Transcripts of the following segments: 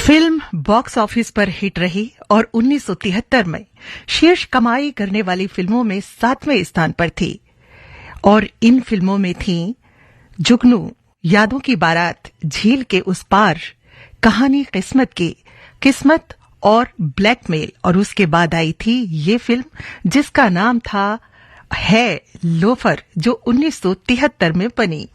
Film box office पर hit रही और 1973 में शीर्ष कमाई करने वाली फिल्मों में 7वें स्थान पर थी। और इन फिल्मों में थीं जुगनू, यादों की बारात, झील के उस पार, कहानी किस्मत की, किस्मत और ब्लैकमेल। और उसके बाद आई थी ये फिल्म जिसका नाम था है लोफर, जो 1973 में बनी।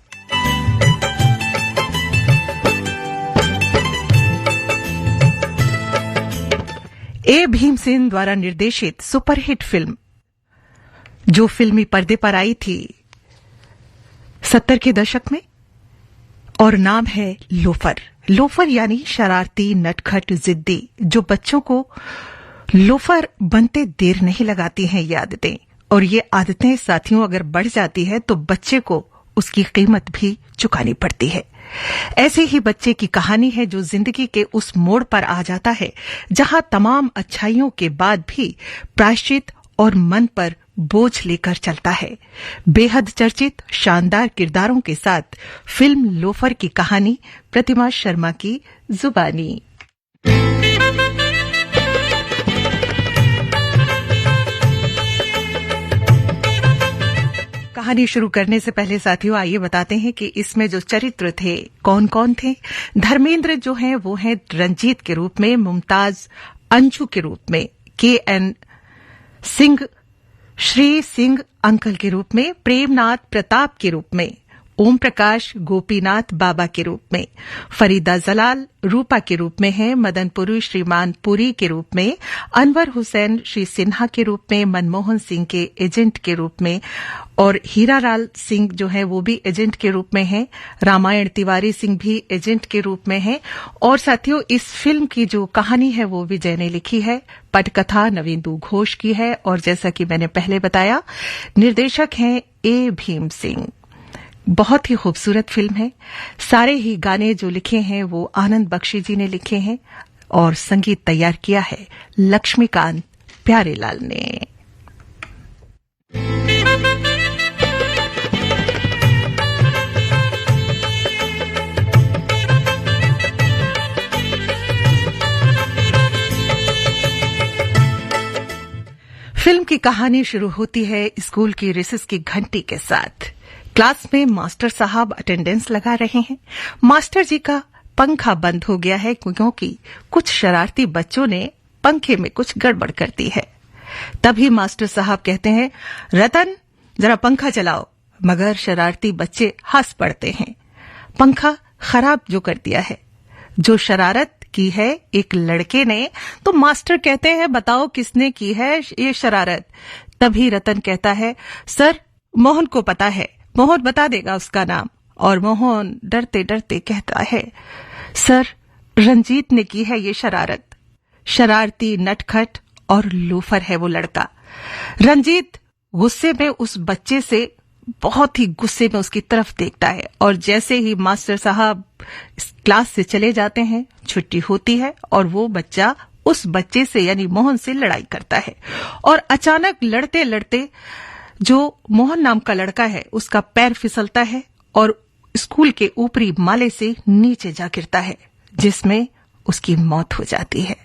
ए भीमसेन द्वारा निर्देशित सुपरहिट फिल्म जो फिल्मी पर्दे पर आई थी 70 के दशक में, और नाम है लोफर। लोफर यानी शरारती, नटखट, जिद्दी, जो बच्चों को लोफर बनते देर नहीं लगाती हैं ये आदतें। और ये आदतें साथियों अगर बढ़ जाती है तो बच्चे को उसकी कीमत भी चुकानी पड़ती है। ऐसे ही बच्चे की कहानी है जो जिंदगी के उस मोड़ पर आ जाता है जहां तमाम अच्छाइयों के बाद भी प्रायश्चित और मन पर बोझ लेकर चलता है। बेहद चर्चित शानदार किरदारों के साथ फिल्म लोफर की कहानी प्रतिमा शर्मा की जुबानी। कहानी शुरू करने से पहले साथियों आइए बताते हैं कि इसमें जो चरित्र थे कौन कौन थे। धर्मेंद्र जो हैं वो हैं रंजीत के रूप में, मुमताज अंजू के रूप में, KN सिंह श्री सिंह अंकल के रूप में, प्रेमनाथ प्रताप के रूप में, ओम प्रकाश गोपीनाथ बाबा के रूप में, फरीदा जलाल रूपा के रूप में है, मदनपुरी श्रीमान पुरी के रूप में, अनवर हुसैन श्री सिन्हा के रूप में, मनमोहन सिंह के एजेंट के रूप में, और हीरालाल सिंह जो है वो भी एजेंट के रूप में है, रामायण तिवारी सिंह भी एजेंट के रूप में है। और साथियों इस फिल्म की जो कहानी है वो विजय ने लिखी है, पटकथा नवेंदु घोष की है, और जैसा कि मैंने पहले बताया निर्देशक हैं ए भीम सिंह। बहुत ही खूबसूरत फिल्म है। सारे ही गाने जो लिखे हैं वो आनंद बख्शी जी ने लिखे हैं और संगीत तैयार किया है लक्ष्मीकांत प्यारेलाल ने। फिल्म की कहानी शुरू होती है स्कूल की रिसेस की घंटी के साथ। क्लास में मास्टर साहब अटेंडेंस लगा रहे हैं। मास्टर जी का पंखा बंद हो गया है क्योंकि कुछ शरारती बच्चों ने पंखे में कुछ गड़बड़ कर दी है। तभी मास्टर साहब कहते हैं, रतन जरा पंखा चलाओ, मगर शरारती बच्चे हंस पड़ते हैं। पंखा खराब जो कर दिया है, जो शरारत की है एक लड़के ने, तो मास्टर कहते हैं बताओ किसने की है ये शरारत। तभी रतन कहता है, सर मोहन को पता है, मोहन बता देगा उसका नाम। और मोहन डरते डरते कहता है, सर रंजीत ने की है ये शरारत। शरारती, नटखट और लोफर है वो लड़का। रंजीत गुस्से में उस बच्चे से, बहुत ही गुस्से में उसकी तरफ देखता है, और जैसे ही मास्टर साहब क्लास से चले जाते हैं, छुट्टी होती है और वो बच्चा उस बच्चे से यानी मोहन से लड़ाई करता है। और अचानक लड़ते लड़ते जो मोहन नाम का लड़का है उसका पैर फिसलता है और स्कूल के ऊपरी माले से नीचे जा गिरता है, जिसमें उसकी मौत हो जाती है।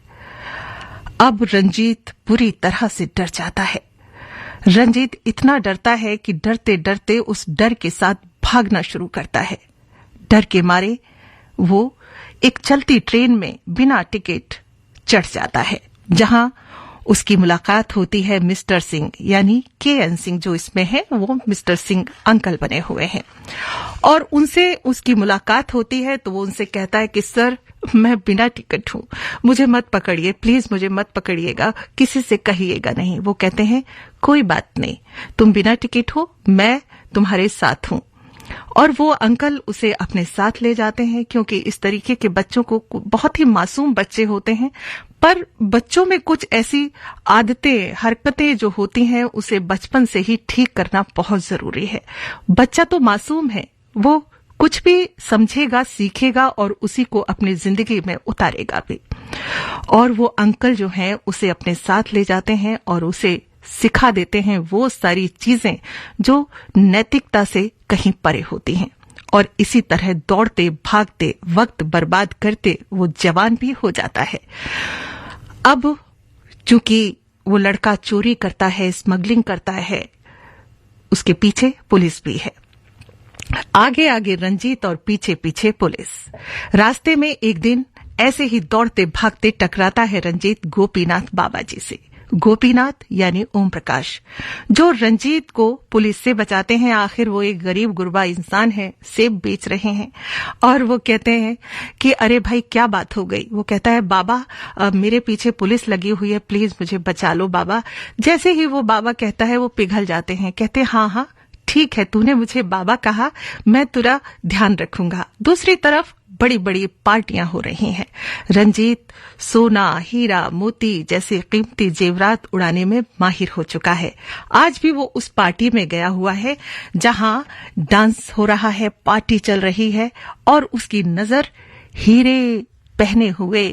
अब रंजीत बुरी तरह से डर जाता है। रंजीत इतना डरता है कि डरते डरते उस डर के साथ भागना शुरू करता है। डर के मारे वो एक चलती ट्रेन में बिना टिकट चढ़ जाता है, जहां उसकी मुलाकात होती है मिस्टर सिंह यानी KN सिंह, जो इसमें है वो मिस्टर सिंह अंकल बने हुए हैं। और उनसे उसकी मुलाकात होती है तो वो उनसे कहता है कि सर मैं बिना टिकट हूं, मुझे मत पकड़िए, प्लीज मुझे मत पकड़िएगा, किसी से कहिएगा नहीं। वो कहते हैं कोई बात नहीं, तुम बिना टिकट हो, मैं तुम्हारे साथ हूं। और वो अंकल उसे अपने साथ ले जाते हैं, क्योंकि इस तरीके के बच्चों को, बहुत ही मासूम बच्चे होते हैं, पर बच्चों में कुछ ऐसी आदतें, हरकतें जो होती हैं उसे बचपन से ही ठीक करना बहुत जरूरी है। बच्चा तो मासूम है, वो कुछ भी समझेगा, सीखेगा और उसी को अपनी जिंदगी में उतारेगा भी। और वो अंकल जो हैं उसे अपने साथ ले जाते हैं और उसे सिखा देते हैं वो सारी चीजें जो नैतिकता से कहीं परे होती हैं। और इसी तरह दौड़ते भागते वक्त बर्बाद करते वो जवान भी हो जाता है। अब चूंकि वो लड़का चोरी करता है, स्मगलिंग करता है, उसके पीछे पुलिस भी है। आगे आगे रंजीत और पीछे पीछे पुलिस। रास्ते में एक दिन ऐसे ही दौड़ते भागते टकराता है रंजीत गोपीनाथ बाबा जी से। गोपीनाथ यानी ओम प्रकाश, जो रंजीत को पुलिस से बचाते हैं। आखिर वो एक गरीब गुरबा इंसान है, सेब बेच रहे हैं, और वो कहते हैं कि अरे भाई क्या बात हो गई। वो कहता है बाबा मेरे पीछे पुलिस लगी हुई है, प्लीज मुझे बचा लो बाबा। जैसे ही वो बाबा कहता है वो पिघल जाते हैं, कहते हैं हाँ हाँ ठीक है, तूने मुझे बाबा कहा, मैं तेरा ध्यान रखूंगा। दूसरी तरफ बड़ी बड़ी पार्टियां हो रही हैं। रंजीत सोना, हीरा, मोती जैसे कीमती जेवरात उड़ाने में माहिर हो चुका है। आज भी वो उस पार्टी में गया हुआ है जहां डांस हो रहा है, पार्टी चल रही है, और उसकी नजर हीरे पहने हुए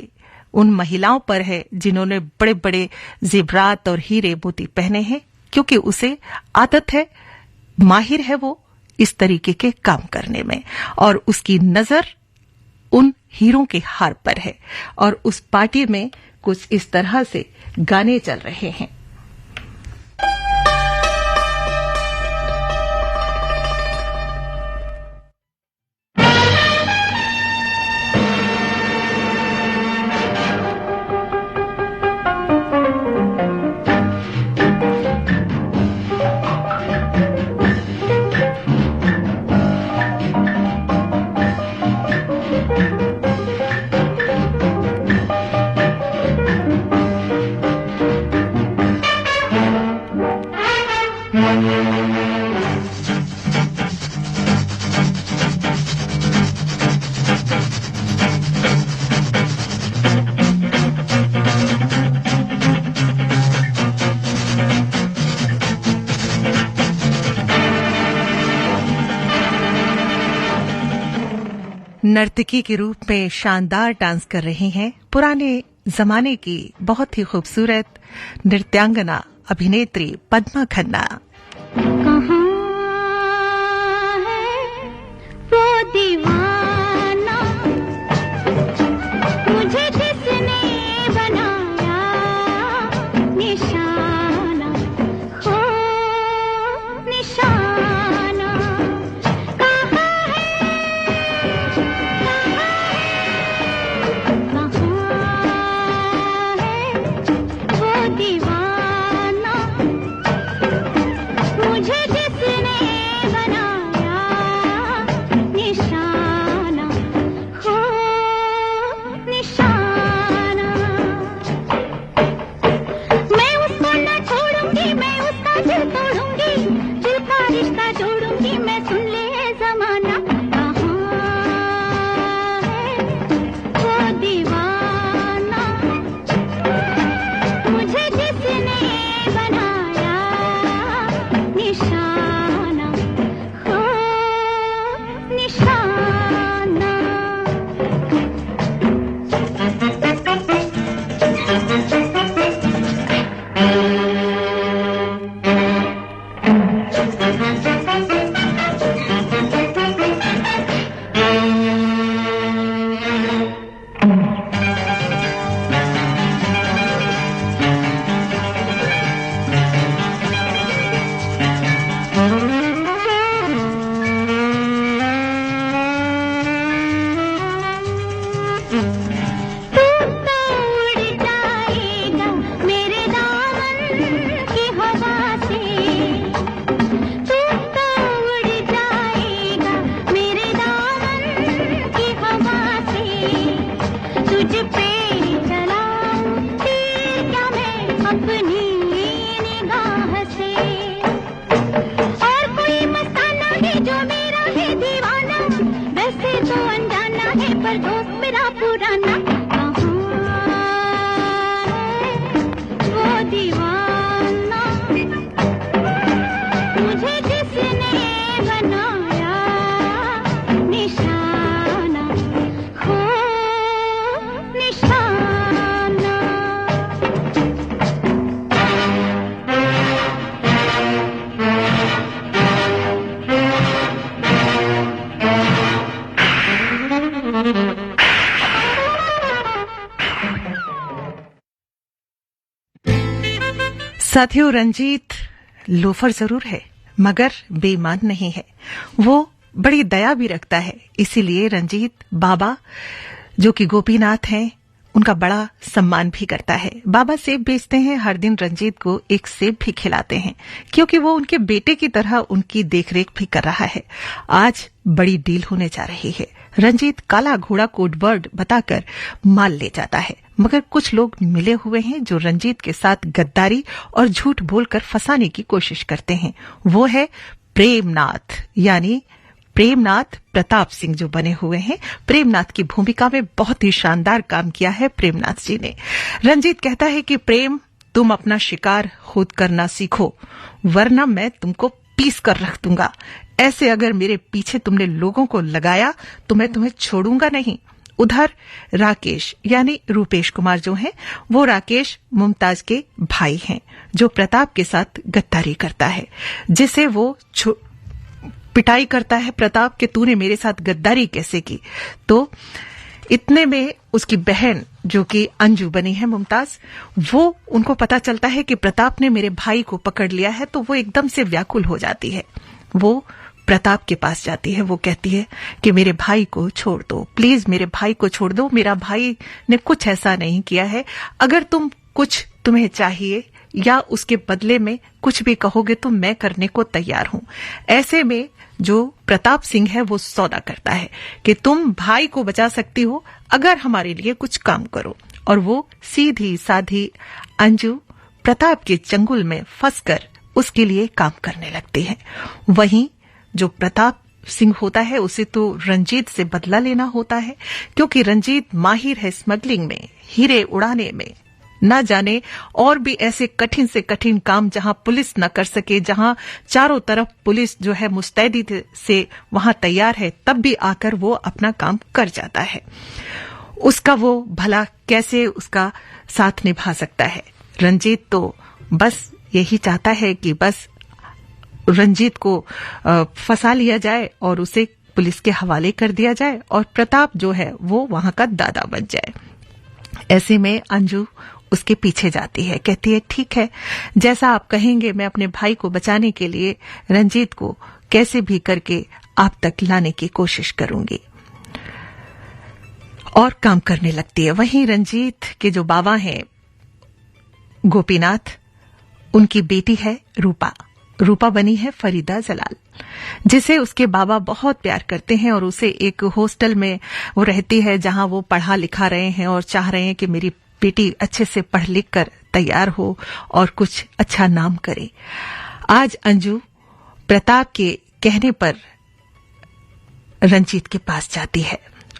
उन महिलाओं पर है जिन्होंने बड़े बड़े जेवरात और हीरे मोती पहने हैं, क्योंकि उसे आदत है, माहिर है वो इस तरीके के काम करने में। और उसकी नजर उन हीरों के हार पर है। और उस पार्टी में कुछ इस तरह से गाने चल रहे हैं। नर्तकी के रूप में शानदार डांस कर रही हैं पुराने जमाने की बहुत ही खूबसूरत नृत्यांगना अभिनेत्री पद्मा खन्ना। कहाँ है वो दीवाना, मुझे जिसने बनाया निशाना, हो निशाना। कहाँ है वो दीवाना, मुझे जिसने बनाया निशाना, हो निशाना। मैं उसको न छोड़ूंगी, मैं उसका दिल तोड़ूंगी, दिल का रिश्ता जोड़ूंगी मैं, सुन ले जमाना। कहाँ है वो दीवाना, मुझे जिसने बनाया निशाना, हो निशाना। साथियों, रंजीत लोफर जरूर है मगर बेईमान नहीं है। वो बड़ी दया भी रखता है, इसीलिए रंजीत बाबा जो कि गोपीनाथ हैं उनका बड़ा सम्मान भी करता है। बाबा सेब बेचते हैं, हर दिन रंजीत को एक सेब भी खिलाते हैं क्योंकि वो उनके बेटे की तरह उनकी देखरेख भी कर रहा है। आज बड़ी डील होने जा रही है। रंजीत काला घोड़ा कोड वर्ड बताकर माल ले जाता है, मगर कुछ लोग मिले हुए हैं जो रंजीत के साथ गद्दारी और झूठ बोलकर फंसाने की कोशिश करते हैं। वो है प्रेमनाथ, यानी प्रेमनाथ प्रताप सिंह जो बने हुए हैं। प्रेमनाथ की भूमिका में बहुत ही शानदार काम किया है प्रेमनाथ जी ने। रंजीत कहता है कि प्रेम, तुम अपना शिकार खुद करना सीखो वरना मैं तुमको पीस कर रख दूंगा। ऐसे अगर मेरे पीछे तुमने लोगों को लगाया तो मैं तुम्हें छोड़ूंगा नहीं। उधर राकेश यानी रूपेश कुमार जो हैं, वो राकेश मुमताज के भाई हैं जो प्रताप के साथ गद्दारी करता है, जिसे वो पिटाई करता है प्रताप कि तूने मेरे साथ गद्दारी कैसे की। तो इतने में उसकी बहन जो कि अंजू बनी है मुमताज, वो उनको पता चलता है कि प्रताप ने मेरे भाई को पकड़ लिया है, तो वो एकदम से व्याकुल हो जाती है। वो प्रताप के पास जाती है, वो कहती है कि मेरे भाई को छोड़ दो, प्लीज मेरे भाई को छोड़ दो, मेरा भाई ने कुछ ऐसा नहीं किया है। अगर तुम्हें चाहिए या उसके बदले में कुछ भी कहोगे तो मैं करने को तैयार हूं। ऐसे में जो प्रताप सिंह है वो सौदा करता है कि तुम भाई को बचा सकती हो अगर हमारे लिए कुछ काम करो। और वो सीधी साधी अंजू प्रताप के चंगुल में फंसकर उसके लिए काम करने लगती है। वहीं जो प्रताप सिंह होता है उसे तो रंजीत से बदला लेना होता है, क्योंकि रंजीत माहिर है स्मगलिंग में, हीरे उड़ाने में, न जाने और भी ऐसे कठिन से कठिन काम जहां पुलिस न कर सके, जहां चारों तरफ पुलिस जो है मुस्तैदी से वहां तैयार है, तब भी आकर वो अपना काम कर जाता है। उसका वो भला कैसे उसका साथ निभा सकता है। रंजीत तो बस यही चाहता है कि बस रंजीत को फंसा लिया जाए और उसे पुलिस के हवाले कर दिया जाए और प्रताप जो है वो वहां का दादा बन जाए। ऐसे में अंजू उसके पीछे जाती है, कहती है ठीक है, जैसा आप कहेंगे मैं अपने भाई को बचाने के लिए रंजीत को कैसे भी करके आप तक लाने की कोशिश करूंगी, और काम करने लगती है। वहीं रंजीत के जो बाबा हैं गोपीनाथ, उनकी बेटी है रूपा बनी है फरीदा जलाल, जिसे उसके बाबा बहुत प्यार करते हैं और उसे एक हॉस्टल में वो रहती है जहां वो पढ़ा लिखा रहे हैं और चाह रहे हैं कि मेरी बेटी अच्छे से पढ़ लिख कर तैयार हो और कुछ अच्छा नाम करे। आज अंजू प्रताप के कहने पर रंजीत के पास जाती है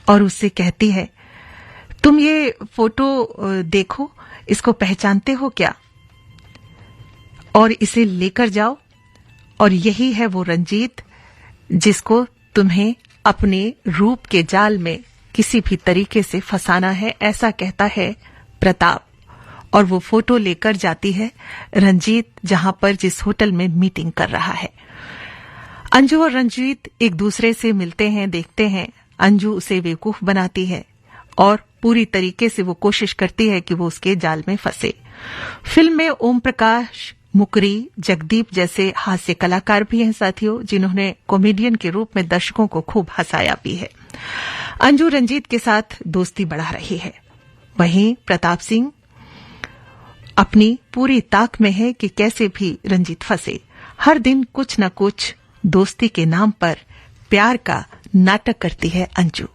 और उससे कहती है तुम ये फोटो देखो, इसको पहचानते हो क्या, और इसे लेकर जाओ। और यही है वो रंजीत जिसको तुम्हें अपने रूप के जाल में किसी भी तरीके से फंसाना है, ऐसा कहता है प्रताप। और वो फोटो लेकर जाती है रंजीत जहां पर जिस होटल में मीटिंग कर रहा है। अंजू और रंजीत एक दूसरे से मिलते हैं, देखते हैं। अंजू उसे बेवकूफ बनाती है और पूरी तरीके से वो कोशिश करती है कि वो उसके जाल में फंसे। फिल्म में ओम प्रकाश, मुकरी, जगदीप जैसे हास्य कलाकार भी हैं साथियों, जिन्होंने कॉमेडियन के रूप में दर्शकों को खूब हंसाया भी है। अंजू रंजीत के साथ दोस्ती बढ़ा रही है। वहीं प्रताप सिंह अपनी पूरी ताक में है कि कैसे भी रंजीत फंसे। हर दिन कुछ न कुछ दोस्ती के नाम पर प्यार का नाटक करती है अंजू।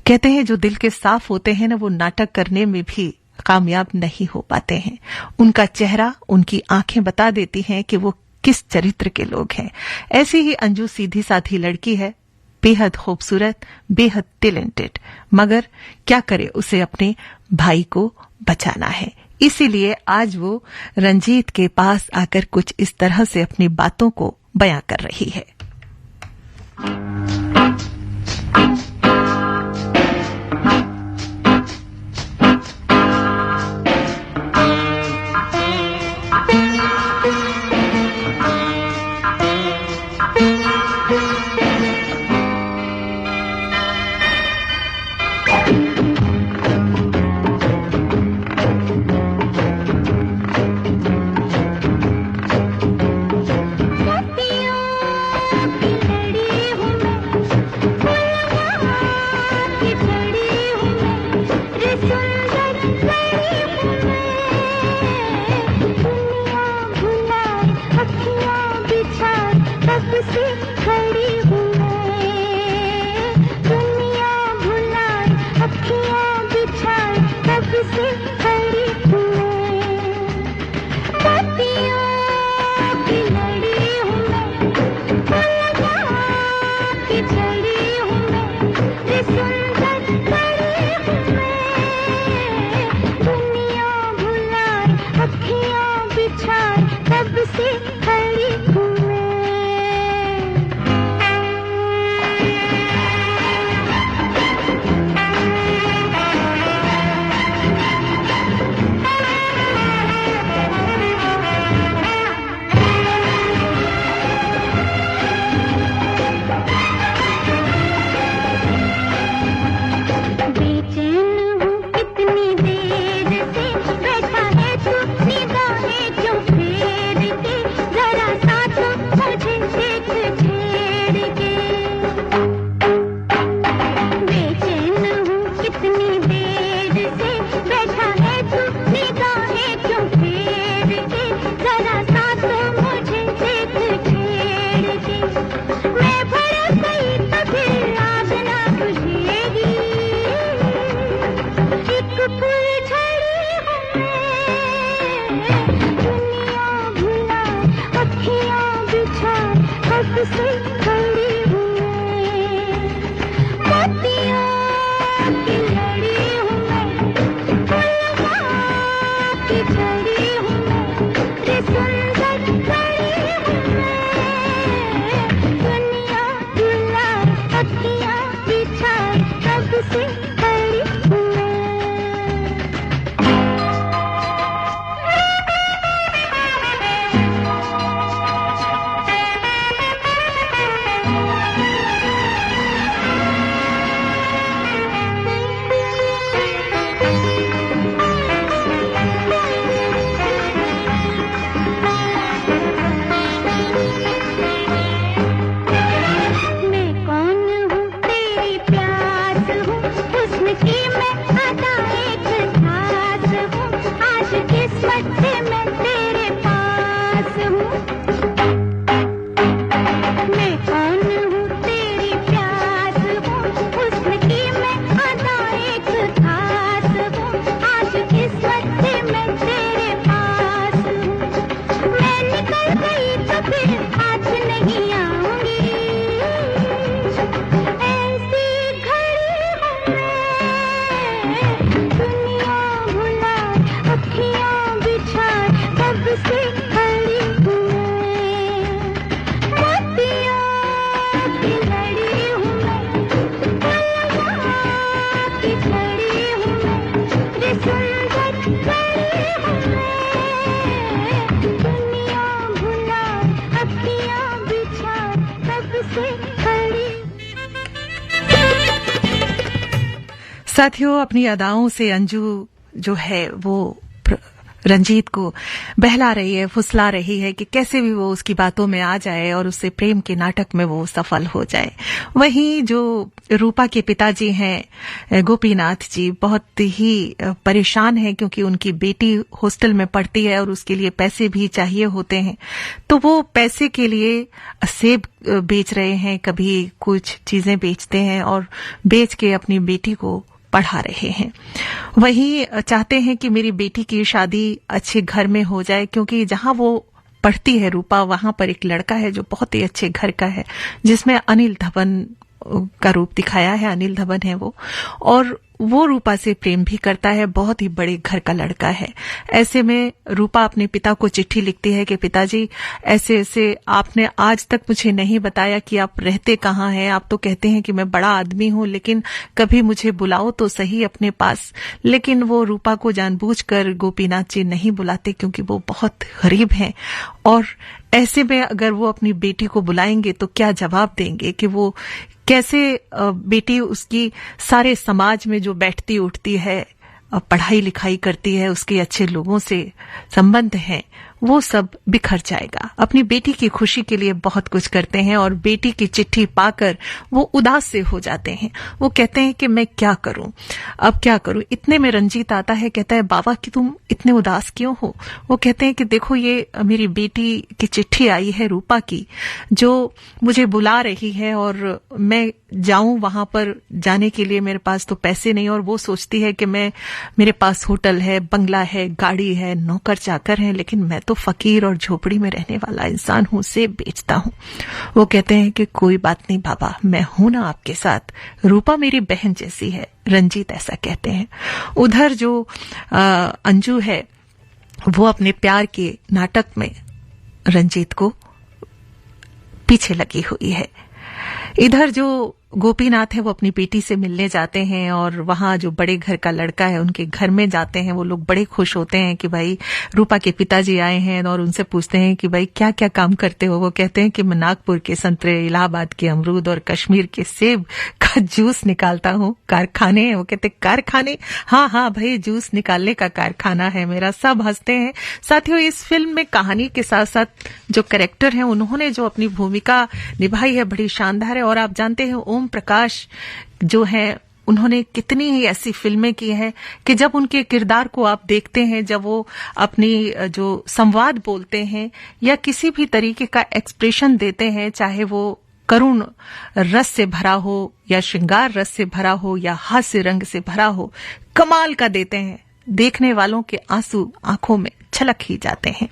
कहते हैं जो दिल के साफ होते हैं ना, वो नाटक करने में भी कामयाब नहीं हो पाते हैं। उनका चेहरा, उनकी आंखें बता देती हैं कि वो किस चरित्र के लोग हैं। ऐसी ही अंजू सीधी साधी लड़की है, बेहद खूबसूरत, बेहद टैलेंटेड, मगर क्या करे, उसे अपने भाई को बचाना है। इसीलिए आज वो रंजीत के पास आकर कुछ इस तरह से अपनी बातों को बयां कर रही है। साथियों, अपनी अदाओं से अंजू जो है वो रंजीत को बहला रही है, फुसला रही है कि कैसे भी वो उसकी बातों में आ जाए और उससे प्रेम के नाटक में वो सफल हो जाए। वहीं जो रूपा के पिताजी हैं गोपीनाथ जी, बहुत ही परेशान हैं क्योंकि उनकी बेटी हॉस्टल में पढ़ती है और उसके लिए पैसे भी चाहिए होते हैं। तो वो पैसे के लिए सेब बेच रहे हैं, कभी कुछ चीजें बेचते हैं और बेच के अपनी बेटी को पढ़ा रहे हैं। वही चाहते हैं कि मेरी बेटी की शादी अच्छे घर में हो जाए, क्योंकि जहां वो पढ़ती है रूपा, वहां पर एक लड़का है जो बहुत ही अच्छे घर का है, जिसमें अनिल धवन का रूप दिखाया है। अनिल धवन है वो, और वो रूपा से प्रेम भी करता है, बहुत ही बड़े घर का लड़का है। ऐसे में रूपा अपने पिता को चिट्ठी लिखती है कि पिताजी, ऐसे ऐसे आपने आज तक मुझे नहीं बताया कि आप रहते कहाँ हैं। आप तो कहते हैं कि मैं बड़ा आदमी हूं, लेकिन कभी मुझे बुलाओ तो सही अपने पास। लेकिन वो रूपा को जानबूझकर गोपीनाथ जी नहीं बुलाते, क्योंकि वो बहुत गरीब हैं। और ऐसे में अगर वो अपनी बेटी को बुलाएंगे तो क्या जवाब देंगे कि वो कैसे बेटी उसकी सारे समाज में जो बैठती उठती है, पढ़ाई लिखाई करती है, उसके अच्छे लोगों से संबंध हैं, वो सब बिखर जाएगा। अपनी बेटी की खुशी के लिए बहुत कुछ करते हैं और बेटी की चिट्ठी पाकर वो उदास से हो जाते हैं। वो कहते हैं कि मैं क्या करूं, अब क्या करूं। इतने में रंजीत आता है, कहता है बाबा कि तुम इतने उदास क्यों हो। वो कहते हैं कि देखो, ये मेरी बेटी की चिट्ठी आई है रूपा की, जो मुझे बुला रही है और मैं जाऊं वहां पर जाने के लिए मेरे पास तो पैसे नहीं, और वो सोचती है कि मेरे पास होटल है, बंगला है, गाड़ी है, नौकर चाकर है, लेकिन मैं तो फकीर और झोपड़ी में रहने वाला इंसान हूं, सेब बेचता हूं। वो कहते हैं कि कोई बात नहीं बाबा, मैं हूं ना आपके साथ, रूपा मेरी बहन जैसी है। रंजीत ऐसा कहते हैं। उधर जो अंजू है वो अपने प्यार के नाटक में रंजीत को पीछे लगी हुई है। इधर जो गोपीनाथ है वो अपनी बेटी से मिलने जाते हैं और वहां जो बड़े घर का लड़का है उनके घर में जाते हैं। वो लोग बड़े खुश होते हैं कि भाई रूपा के पिताजी आए हैं, और उनसे पूछते हैं कि भाई क्या क्या काम करते हो। वो कहते हैं कि मैं नागपुर के संतरे, इलाहाबाद के अमरूद और कश्मीर के सेब का जूस निकालता हूँ। कारखाने हैं। वो कहते कारखाने, हाँ हाँ भाई, जूस निकालने का कारखाना है मेरा। सब हंसते हैं। साथियों, इस फिल्म में कहानी के साथ साथ जो कैरेक्टर हैं उन्होंने जो अपनी भूमिका निभाई है बड़ी शानदार है। और आप जानते हैं ओम प्रकाश जो है, उन्होंने कितनी ही ऐसी फिल्में की हैं कि जब उनके किरदार को आप देखते हैं, जब वो अपनी जो संवाद बोलते हैं या किसी भी तरीके का एक्सप्रेशन देते हैं, चाहे वो करुण रस से भरा हो या श्रृंगार रस से भरा हो या हास्य रंग से भरा हो, कमाल का देते हैं। देखने वालों के आंसू आंखों में छलक ही जाते हैं।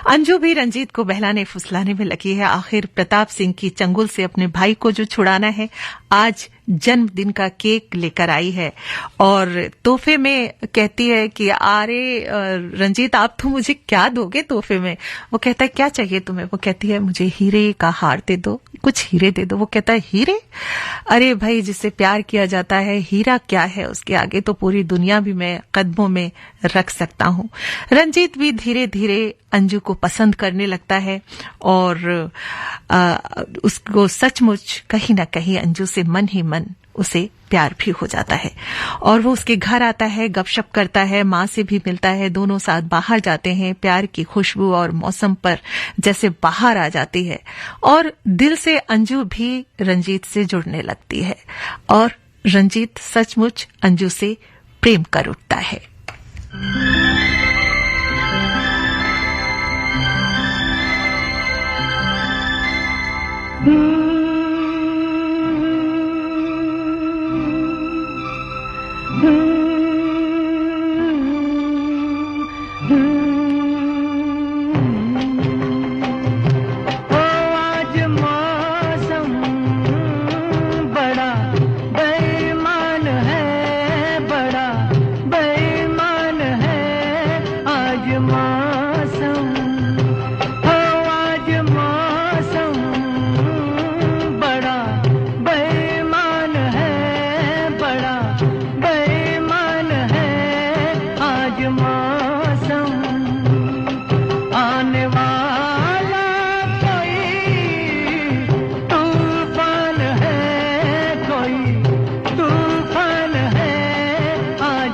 अंजू भी रंजीत को बहलाने फुसलाने में लगी है। आखिर प्रताप सिंह की चंगुल से अपने भाई को जो छुड़ाना है, आज जन्मदिन का केक लेकर आई है और तोहफे में कहती है कि अरे रंजीत, आप तो मुझे क्या दोगे तोहफे में। वो कहता है क्या चाहिए तुम्हें। वो कहती है मुझे हीरे का हार दे दो, कुछ हीरे दे दो। वो कहता है हीरे, अरे भाई जिससे प्यार किया जाता है हीरा क्या है, उसके आगे तो पूरी दुनिया भी मैं कदमों में रख सकता हूं। रंजीत भी धीरे धीरे अंजू को पसंद करने लगता है और उसको सचमुच कहीं ना कहीं अंजू से मन ही मन उसे प्यार भी हो जाता है। और वो उसके घर आता है, गपशप करता है, माँ से भी मिलता है, दोनों साथ बाहर जाते हैं। प्यार की खुशबू और मौसम पर जैसे बाहर आ जाती है और दिल से अंजू भी रंजीत से जुड़ने लगती है और रंजीत सचमुच अंजू से प्रेम कर उठता है।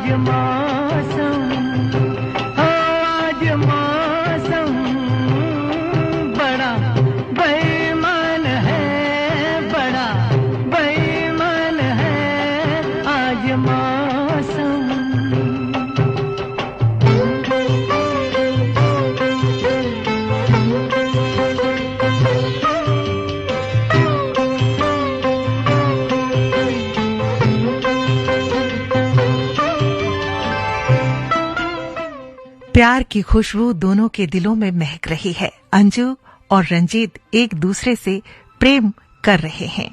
आज मौसम, हो आज मौसम बड़ा बेईमान है, बड़ा बेईमान है आज मौसम। प्यार की खुशबू दोनों के दिलों में महक रही है। अंजू और रंजीत एक दूसरे से प्रेम कर रहे हैं।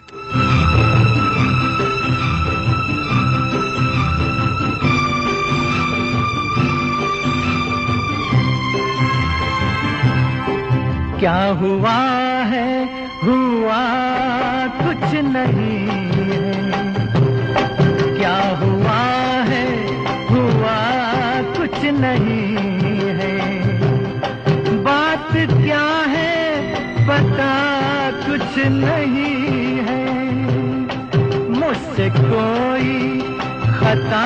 क्या हुआ है, हुआ कुछ नहीं है, क्या हुआ है, हुआ कुछ नहीं है, बात क्या है पता कुछ नहीं है, मुझसे कोई खता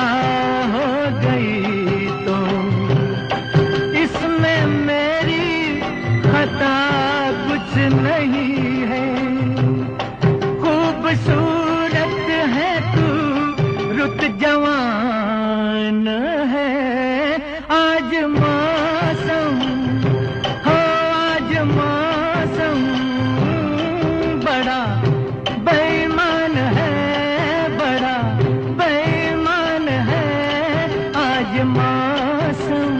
हो गई तो इसमें मेरी खता कुछ नहीं है, खूबसूरत है तू रुत जवान है, आज मौसम, हो आज मौसम बड़ा बेईमान है, बड़ा बेईमान है आज मौसम।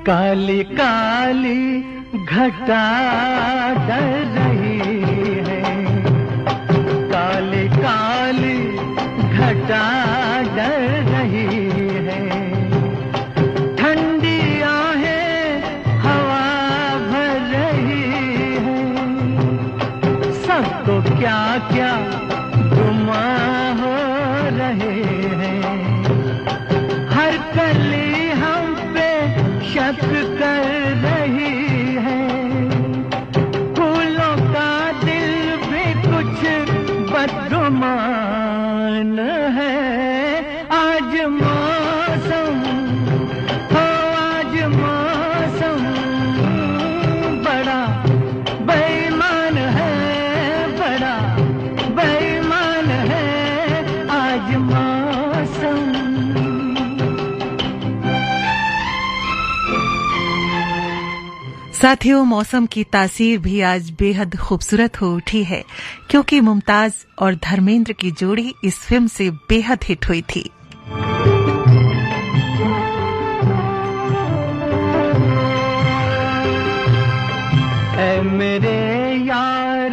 काली काली घटा डर रही है, काली काली घटा डर रही है, ठंडी आहें हवा भर रही है, सबको क्या क्या गुमा हो रहे हैं, हर कली हम पे शक कर रही है, फूलों का दिल भी कुछ बदगुमान है, आज मौसम, हो आज मौसम बड़ा बेईमान है, बड़ा बेईमान है आज मौसम। साथियों, मौसम की तासीर भी आज बेहद खूबसूरत हो उठी है, क्योंकि मुमताज और धर्मेंद्र की जोड़ी इस फिल्म से बेहद हिट हुई थी। ऐ मेरे यार,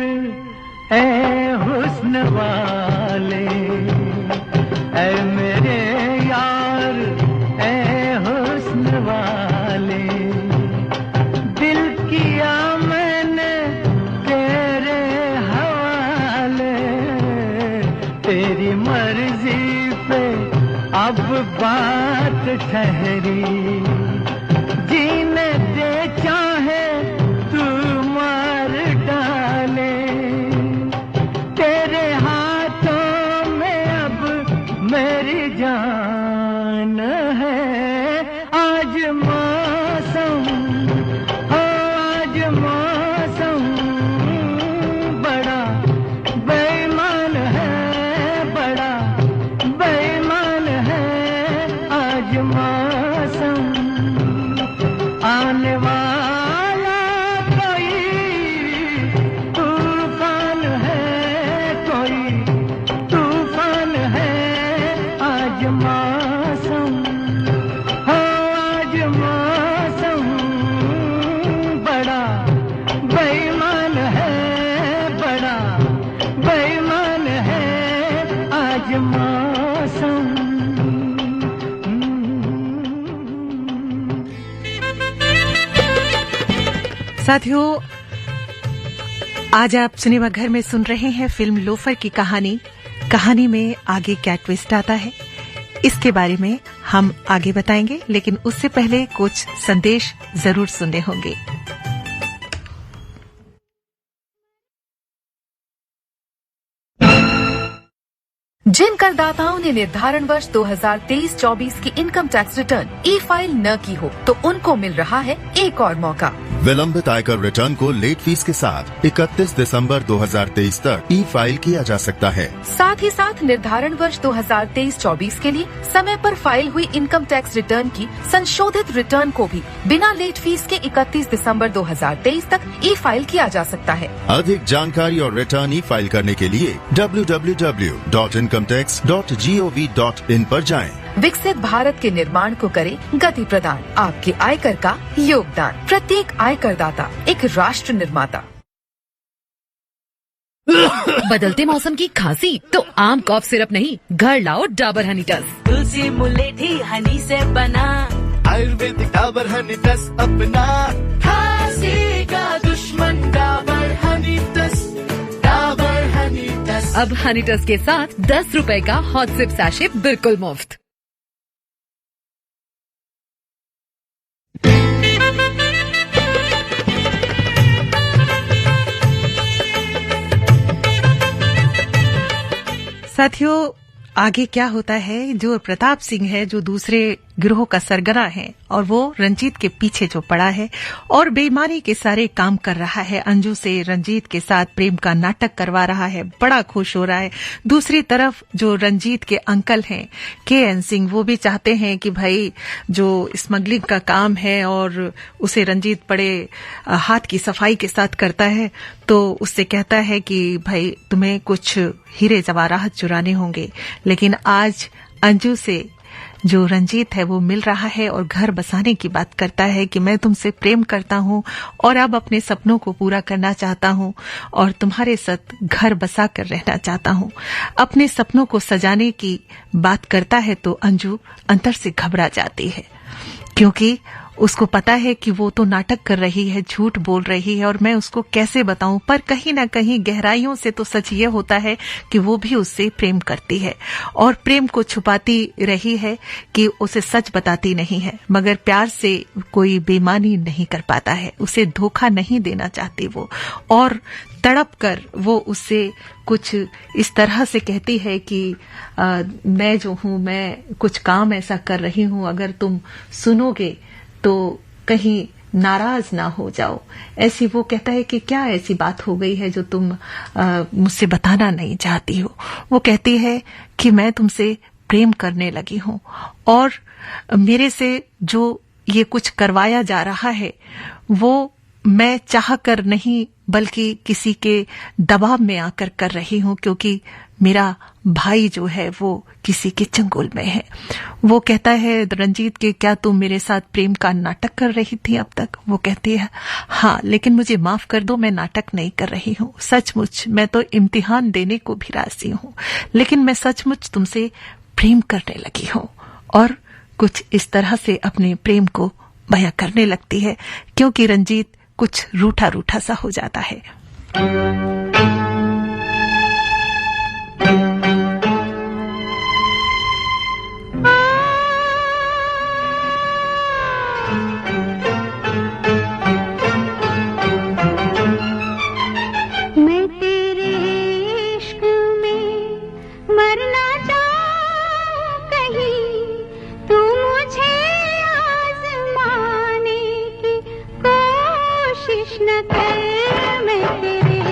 ऐ हुस्न वाले, ऐ मेरे यार, ऐ हुस्न वाले, दिल किया मैंने तेरे हवाले, तेरी मर्जी पे अब बात ठहरी, जीने दे चाहे तू मार डाले, तेरे हाथों में अब मेरी जान है, आज मौसम, हो आज मौसम बड़ा बेईमान है, बड़ा बेईमान है आज मौसम। आने वाला कोई तूफान है, कोई तूफान है आज मौसम। मौसम। साथियों, आज आप सिनेमा घर में सुन रहे हैं फिल्म लोफर की कहानी। कहानी में आगे क्या ट्विस्ट आता है, इसके बारे में हम आगे बताएंगे, लेकिन उससे पहले कुछ संदेश जरूर सुनने होंगे। जिन करदाताओं ने निर्धारण वर्ष 2023-24 की इनकम टैक्स रिटर्न ई फाइल न की हो, तो उनको मिल रहा है एक और मौका। विलंबित आयकर रिटर्न को लेट फीस के साथ 31 दिसंबर 2023 तक ई फाइल किया जा सकता है। साथ ही साथ निर्धारण वर्ष 2023-24 के लिए समय पर फाइल हुई इनकम टैक्स रिटर्न की संशोधित रिटर्न को भी बिना लेट फीस के 31 दिसंबर 2023 तक ई फाइल किया जा सकता है। अधिक जानकारी और रिटर्न ई फाइल करने के लिए www.incometax.gov.in पर जाएं। विकसित भारत के निर्माण को करे गति प्रदान, आपके आयकर का योगदान, प्रत्येक आयकरदाता एक राष्ट्र निर्माता। बदलते मौसम की खांसी तो आम कॉफ सिरप नहीं, घर लाओ डाबर हनी टस। तुलसी मुलेठी हनी से बना, आयुर्वेदिक डाबर हनी टस अपना। खांसी का दुश्मन डाबर हनी टस, डाबर हनी टस। अब हनी टस के साथ 10 रुपए का हॉट सिप सैशे बिल्कुल मुफ्त। साथियों, आगे क्या होता है, जो प्रताप सिंह है, जो दूसरे गिरोह का सरगना है, और वो रंजीत के पीछे जो पड़ा है और बेईमानी के सारे काम कर रहा है, अंजू से रंजीत के साथ प्रेम का नाटक करवा रहा है, बड़ा खुश हो रहा है। दूसरी तरफ जो रंजीत के अंकल हैं KN सिंह, वो भी चाहते हैं कि भाई जो स्मगलिंग का काम है और उसे रंजीत बड़े हाथ की सफाई के साथ करता है, तो उससे कहता है कि भाई तुम्हें कुछ हीरे जवाहरात चुराने होंगे। लेकिन आज अंजू से जो रंजीत है वो मिल रहा है और घर बसाने की बात करता है कि मैं तुमसे प्रेम करता हूं और अब अपने सपनों को पूरा करना चाहता हूं और तुम्हारे साथ घर बसा कर रहना चाहता हूं। अपने सपनों को सजाने की बात करता है तो अंजू अंदर से घबरा जाती है, क्योंकि उसको पता है कि वो तो नाटक कर रही है, झूठ बोल रही है और मैं उसको कैसे बताऊं। पर कहीं ना कहीं गहराइयों से तो सच ये होता है कि वो भी उससे प्रेम करती है और प्रेम को छुपाती रही है कि उसे सच बताती नहीं है, मगर प्यार से कोई बेईमानी नहीं कर पाता है, उसे धोखा नहीं देना चाहती वो, और तड़प कर वो उससे कुछ इस तरह से कहती है कि मैं जो हूं, मैं कुछ काम ऐसा कर रही हूं, अगर तुम सुनोगे तो कहीं नाराज ना हो जाओ। ऐसी वो कहता है कि क्या ऐसी बात हो गई है जो तुम मुझसे बताना नहीं चाहती हो। वो कहती है कि मैं तुमसे प्रेम करने लगी हूं और मेरे से जो ये कुछ करवाया जा रहा है वो मैं चाह कर नहीं बल्कि किसी के दबाव में आकर कर रही हूं, क्योंकि मेरा भाई जो है वो किसी के चंगुल में है। वो कहता है रंजीत के क्या तुम मेरे साथ प्रेम का नाटक कर रही थी अब तक? वो कहती है हाँ, लेकिन मुझे माफ कर दो, मैं नाटक नहीं कर रही हूँ, सचमुच मैं तो इम्तिहान देने को भी राजी हूँ, लेकिन मैं सचमुच तुमसे प्रेम करने लगी हूँ। और कुछ इस तरह से अपने प्रेम को बयां करने लगती है, क्योंकि रंजीत कुछ रूठा रूठा सा हो जाता है। मैं तेरे इश्क में मरना चाहूं कहीं, तू मुझे आजमाने की कोशिश न कर। मैं तेरे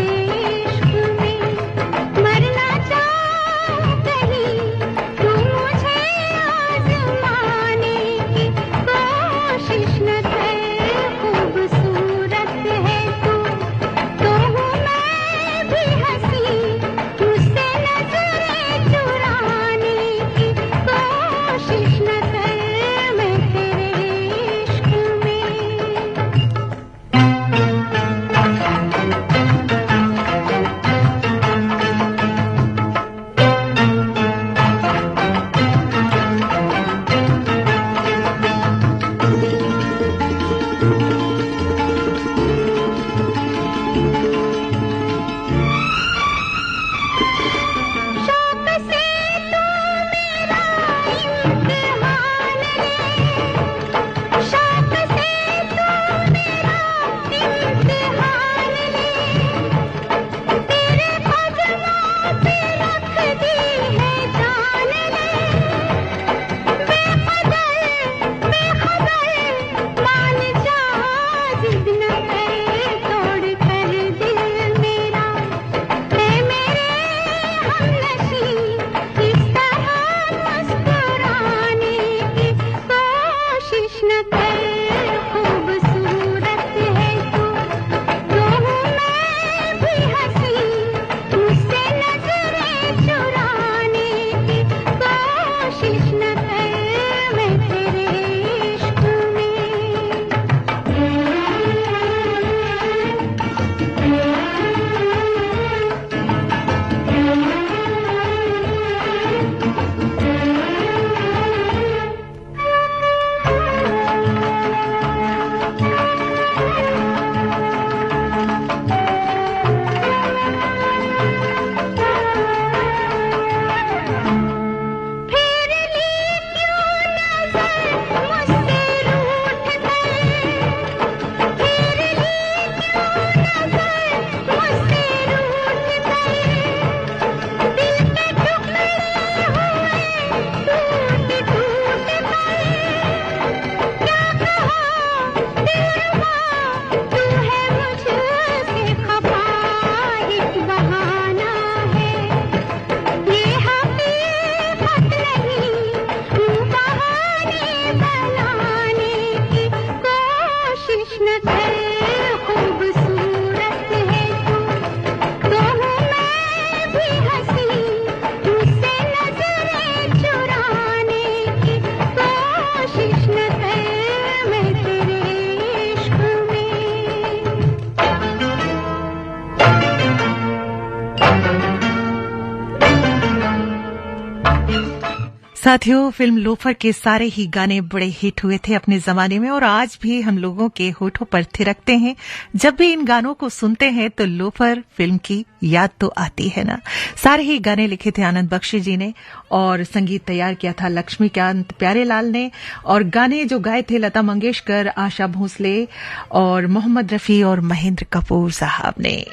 साथियों, फिल्म लोफर के सारे ही गाने बड़े हिट हुए थे अपने जमाने में और आज भी हम लोगों के होठों पर थिरकते हैं। जब भी इन गानों को सुनते हैं तो लोफर फिल्म की याद तो आती है ना। सारे ही गाने लिखे थे आनंद बख्शी जी ने और संगीत तैयार किया था लक्ष्मीकांत प्यारेलाल ने और गाने जो गाए थे लता मंगेशकर, आशा भोसले और मोहम्मद रफी और महेंद्र कपूर साहब ने।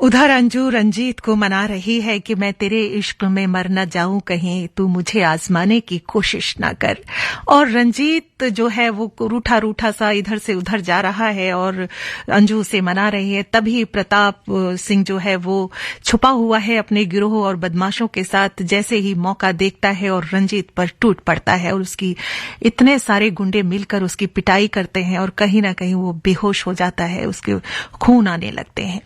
उधर अंजू रंजीत को मना रही है कि मैं तेरे इश्क में मर न जाऊं कहीं, तू मुझे आजमाने की कोशिश ना कर। और रंजीत जो है वो रूठा रूठा सा इधर से उधर जा रहा है और अंजू उसे मना रही है। तभी प्रताप सिंह जो है वो छुपा हुआ है अपने गिरोह और बदमाशों के साथ। जैसे ही मौका देखता है और रंजीत पर टूट पड़ता है और उसकी इतने सारे गुंडे मिलकर उसकी पिटाई करते हैं और कहीं ना कहीं वो बेहोश हो जाता है, उसके खून आने लगते हैं।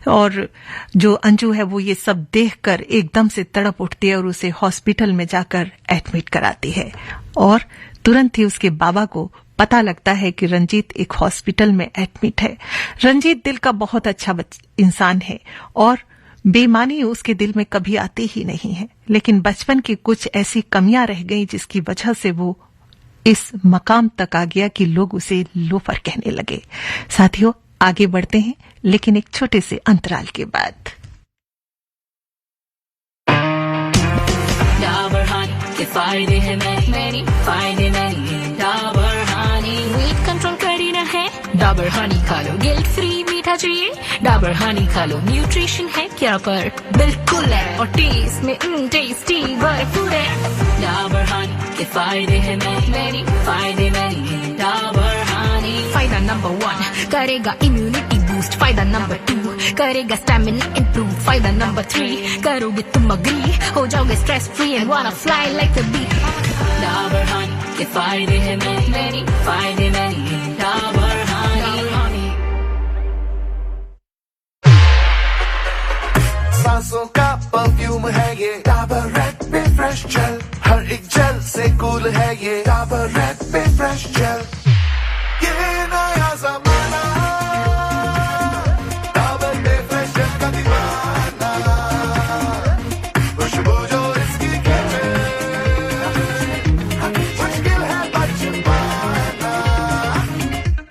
और जो अंजू है वो ये सब देखकर एकदम से तड़प उठती है और उसे हॉस्पिटल में जाकर एडमिट कराती है और तुरंत ही उसके बाबा को पता लगता है कि रंजीत एक हॉस्पिटल में एडमिट है। रंजीत दिल का बहुत अच्छा इंसान है और बेईमानी उसके दिल में कभी आती ही नहीं है, लेकिन बचपन की कुछ ऐसी कमियां रह गई जिसकी वजह से वो इस मकाम तक आ गया कि लोग उसे लोफर कहने लगे। साथियों, आगे बढ़ते हैं लेकिन एक छोटे से अंतराल के बाद। डाबर हानी के फायदे हैं मैनी, फायदे मैनी। डाबर हानी वेट कंट्रोल करना है, डाबर हानी खा लो। गिल्ट फ्री मीठा चाहिए, डाबर हानी खा लो। न्यूट्रिशन है क्या पर बिल्कुल है और टेस्ट में टेस्टी भरपूर है। डाबर हानी के फायदे हैं मैनी, फायदे मैनी। डाबर हानी फायदा नंबर 1 करेगा इम्यूनिटी बूस्ट, फायदा नंबर 2 करेगा स्टैमिना इंप्रूव, फायदा नंबर 3 करोगे तुम अग्री हो जाओगे stress free and wanna fly like a bee. Dabur honey के फायदे हैं मैनी, फायदे मैनी। डाबर हानी सांसों का परफ्यूम है ये, डाबर रेड पे फ्रेश जेल। हर एक जेल से कूल है ये, डाबर रेड पे फ्रेश जेल। ये नया जमाना, डाबर पे फ्रेश जेल का दीवाना। खुशबू जो इसकी खेचे, मुश्किल है बच पाना।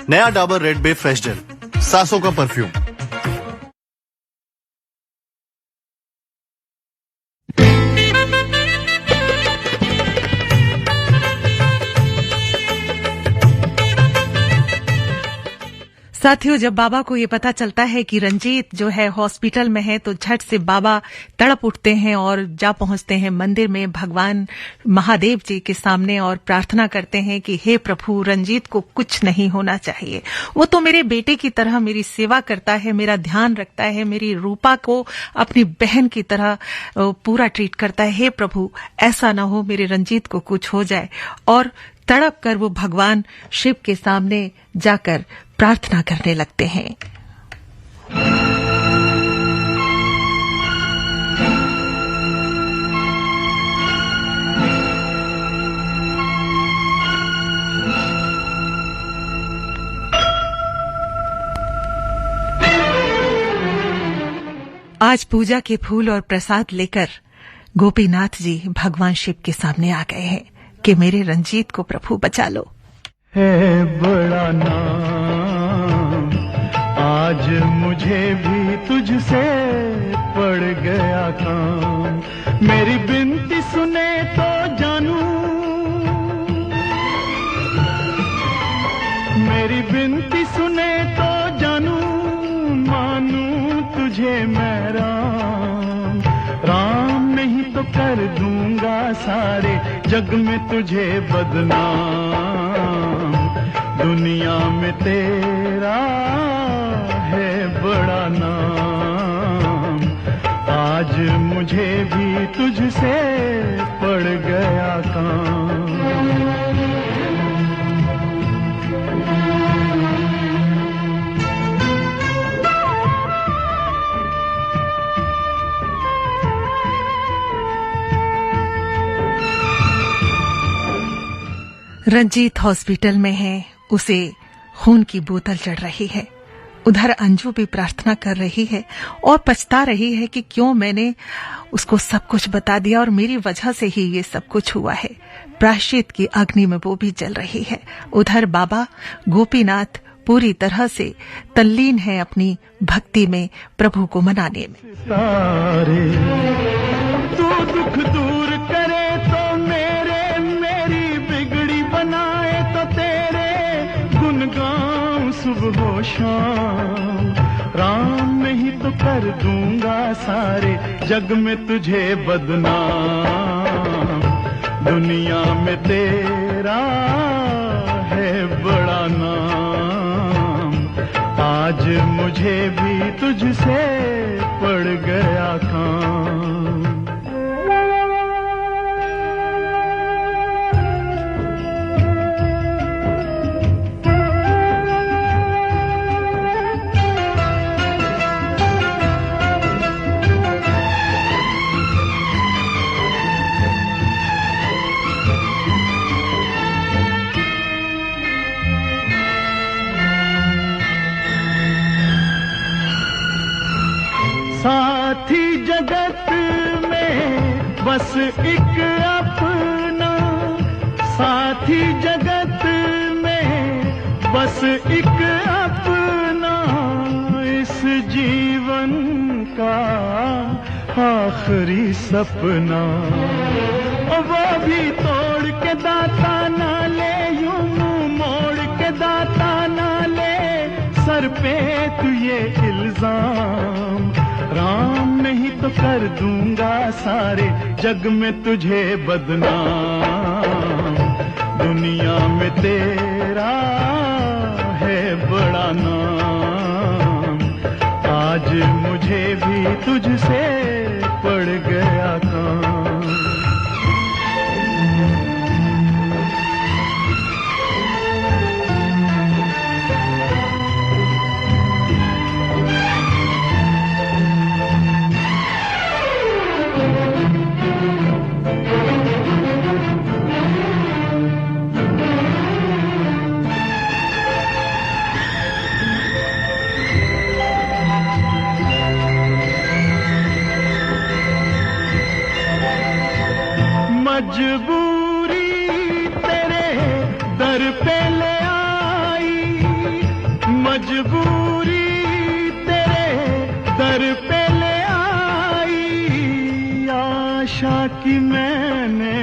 नया डाबर रेड बे फ्रेश जेल, सांसों का परफ्यूम। साथियों, जब बाबा को ये पता चलता है कि रंजीत जो है हॉस्पिटल में है तो झट से बाबा तड़प उठते हैं और जा पहुंचते हैं मंदिर में भगवान महादेव जी के सामने और प्रार्थना करते हैं कि हे प्रभु, रंजीत को कुछ नहीं होना चाहिए। वो तो मेरे बेटे की तरह मेरी सेवा करता है, मेरा ध्यान रखता है, मेरी रूपा को अपनी बहन की तरह पूरा ट्रीट करता है। हे प्रभु, ऐसा ना हो मेरे रंजीत को कुछ हो जाए। और तड़प कर वो भगवान शिव के सामने जाकर प्रार्थना करने लगते हैं। आज पूजा के फूल और प्रसाद लेकर गोपीनाथ जी भगवान शिव के सामने आ गए हैं कि मेरे रंजीत को प्रभु बचा लो। है बड़ा नाम आज मुझे भी तुझसे पड़ गया काम। मेरी बिनती सुने तो जानू, मेरी बिनती सुने तो जानू, मानू तुझे मैं राम। राम नहीं तो कर दूंगा सारे जग में तुझे बदनाम। दुनिया में तेरा है बड़ा नाम, आज मुझे भी तुझसे पड़ गया काम। रंजीत हॉस्पिटल में है, उसे खून की बोतल चढ़ रही है। उधर अंजू भी प्रार्थना कर रही है और पछता रही है कि क्यों मैंने उसको सब कुछ बता दिया और मेरी वजह से ही ये सब कुछ हुआ है। प्रायश्चित की अग्नि में वो भी जल रही है। उधर बाबा गोपीनाथ पूरी तरह से तल्लीन है अपनी भक्ति में, प्रभु को मनाने में। तू दुख दूर करे तो मेरी बिगड़ी बनाए तो तेरे गुन गाऊं सुबह हो शाम। राम नहीं तो कर दूंगा सारे जग में तुझे बदनाम। दुनिया में तेरा है बड़ा नाम, आज मुझे भी तुझसे पड़ गया काम। साथी जगत में बस एक अपना, साथी जगत में बस एक अपना, इस जीवन का आखिरी सपना। वो भी तोड़ के दाता ना ले, यूं मुंह मोड़ के दाता ना ले, सर पे तू ये इल्जाम। राम नहीं तो कर दूंगा सारे जग में तुझे बदनाम। दुनिया में तेरा है बड़ा नाम, आज मुझे भी तुझसे पड़ गया काम। मजबूरी तेरे दर पे ले आई, मजबूरी तेरे दर पे ले आई। आशा की मैंने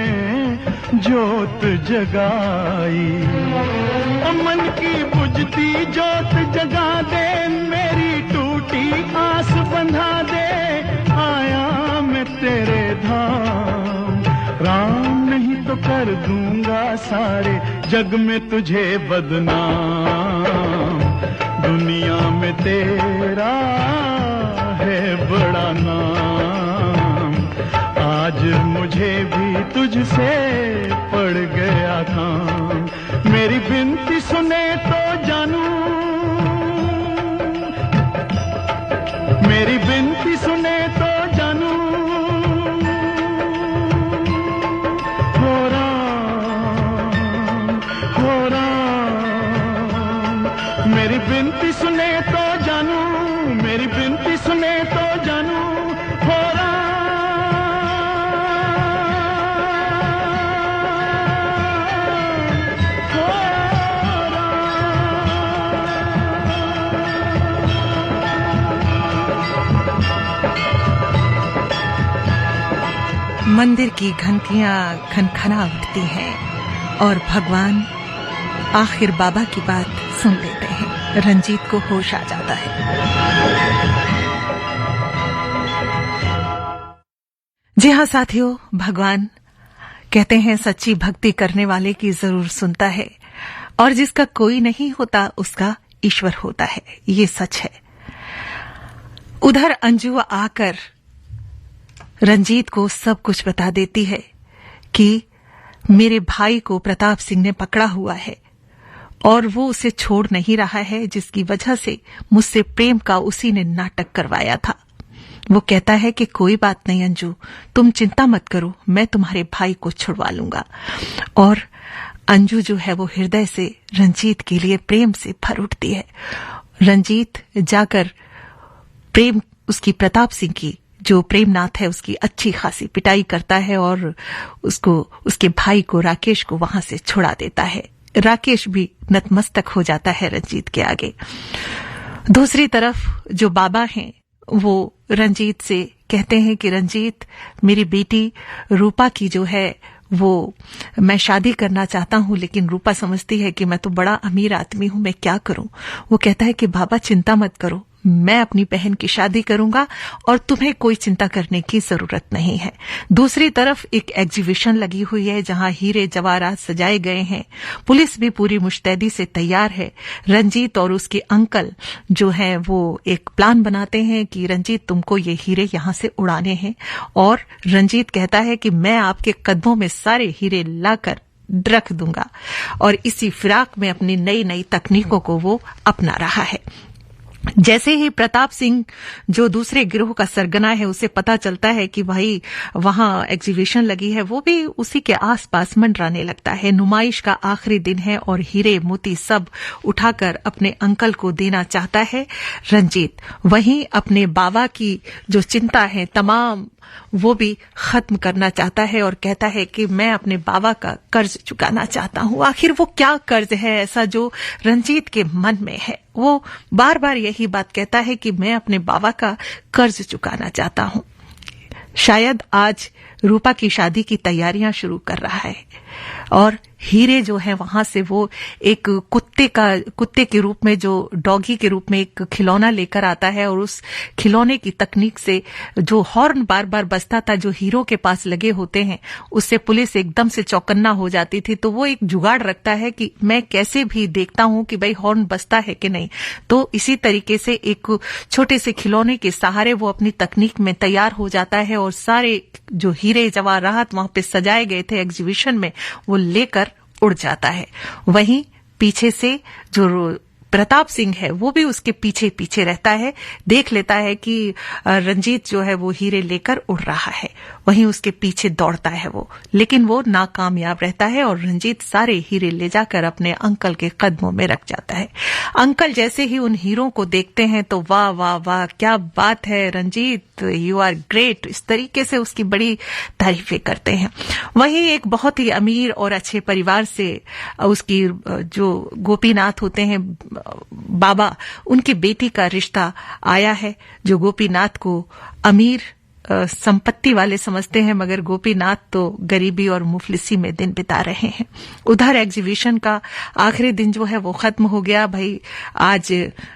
जोत जगाई, मन की बुझती जोत जगा दे, मेरी टूटी आस बंधा दे। आया मैं तेरे धाम, राम नहीं तो कर दूंगा सारे जग में तुझे बदनाम। दुनिया में तेरा है बड़ा नाम, आज मुझे भी तुझसे पड़ गया काम। मेरी विनती सुने तो जानू, मेरी विनती सुने तो जानू। मेरी विनती सुने तो जानू, मेरी विनती सुने तो जानू। हो मंदिर की घंटियां खनखना उठती हैं और भगवान आखिर बाबा की बात सुन लेते हैं। रंजीत को होश आ जाता है। जी हाँ साथियों, भगवान कहते हैं सच्ची भक्ति करने वाले की जरूर सुनता है और जिसका कोई नहीं होता उसका ईश्वर होता है, ये सच है। उधर अंजू आकर रंजीत को सब कुछ बता देती है कि मेरे भाई को प्रताप सिंह ने पकड़ा हुआ है और वो उसे छोड़ नहीं रहा है, जिसकी वजह से मुझसे प्रेम का उसी ने नाटक करवाया था। वो कहता है कि कोई बात नहीं अंजू, तुम चिंता मत करो, मैं तुम्हारे भाई को छुड़वा लूंगा। और अंजू जो है वो हृदय से रंजीत के लिए प्रेम से भर उठती है। रंजीत जाकर प्रेम उसकी प्रताप सिंह की जो प्रेमनाथ है उसकी अच्छी खासी पिटाई करता है और उसको उसके भाई को राकेश को वहां से छुड़ा देता है। राकेश भी नतमस्तक हो जाता है रंजीत के आगे। दूसरी तरफ जो बाबा हैं वो रंजीत से कहते हैं कि रंजीत, मेरी बेटी रूपा की जो है वो मैं शादी करना चाहता हूं, लेकिन रूपा समझती है कि मैं तो बड़ा अमीर आदमी हूं, मैं क्या करूं। वो कहता है कि बाबा चिंता मत करो, मैं अपनी बहन की शादी करूंगा और तुम्हें कोई चिंता करने की जरूरत नहीं है। दूसरी तरफ एक एग्जीबिशन लगी हुई है जहां हीरे जवाहरात सजाए गए हैं। पुलिस भी पूरी मुस्तैदी से तैयार है। रंजीत और उसके अंकल जो हैं वो एक प्लान बनाते हैं कि रंजीत तुमको ये हीरे यहां से उड़ाने हैं, और रंजीत कहता है कि मैं आपके कदमों में सारे हीरे लाकर रख दूंगा। और इसी फिराक में अपनी नई नई तकनीकों को वो अपना रहा है। जैसे ही प्रताप सिंह जो दूसरे गिरोह का सरगना है उसे पता चलता है कि भाई वहां एग्जीबिशन लगी है, वो भी उसी के आसपास मंडराने लगता है। नुमाइश का आखिरी दिन है और हीरे मोती सब उठाकर अपने अंकल को देना चाहता है रंजीत। वहीं अपने बाबा की जो चिंता है तमाम वो भी खत्म करना चाहता है और कहता है कि मैं अपने बाबा का कर्ज चुकाना चाहता हूं। आखिर वो क्या कर्ज है ऐसा जो रंजीत के मन में है? वो बार बार यही बात कहता है कि मैं अपने बाबा का कर्ज चुकाना चाहता हूं। शायद आज रूपा की शादी की तैयारियां शुरू कर रहा है और हीरे जो है वहां से वो एक कुत्ते के रूप में, जो डॉगी के रूप में एक खिलौना लेकर आता है और उस खिलौने की तकनीक से जो हॉर्न बार बार बजता था जो हीरो के पास लगे होते हैं उससे पुलिस एकदम से चौकन्ना हो जाती थी। तो वो एक जुगाड़ रखता है कि मैं कैसे भी देखता हूं कि भाई हॉर्न बजता है कि नहीं। तो इसी तरीके से एक छोटे से खिलौने के सहारे वो अपनी तकनीक में तैयार हो जाता है और सारे जो हीरे जवाहरात वहां पे सजाए गए थे एग्जीबिशन में वो लेकर उड़ जाता है। वहीं पीछे से जो प्रताप सिंह है वो भी उसके पीछे पीछे रहता है, देख लेता है कि रंजीत जो है वो हीरे लेकर उड़ रहा है। वहीं उसके पीछे दौड़ता है वो, लेकिन वो नाकामयाब रहता है और रंजीत सारे हीरे ले जाकर अपने अंकल के कदमों में रख जाता है। अंकल जैसे ही उन हीरों को देखते हैं तो वाह वाह वाह क्या बात है रंजीत, यू आर ग्रेट, इस तरीके से उसकी बड़ी तारीफें करते हैं। वहीं एक बहुत ही अमीर और अच्छे परिवार से उसकी जो गोपीनाथ होते हैं बाबा, उनकी बेटी का रिश्ता आया है जो गोपीनाथ को अमीर संपत्ति वाले समझते हैं, मगर गोपीनाथ तो गरीबी और मुफलिसी में दिन बिता रहे हैं। उधर एग्जीबिशन का आखिरी दिन जो है वो खत्म हो गया। भाई आज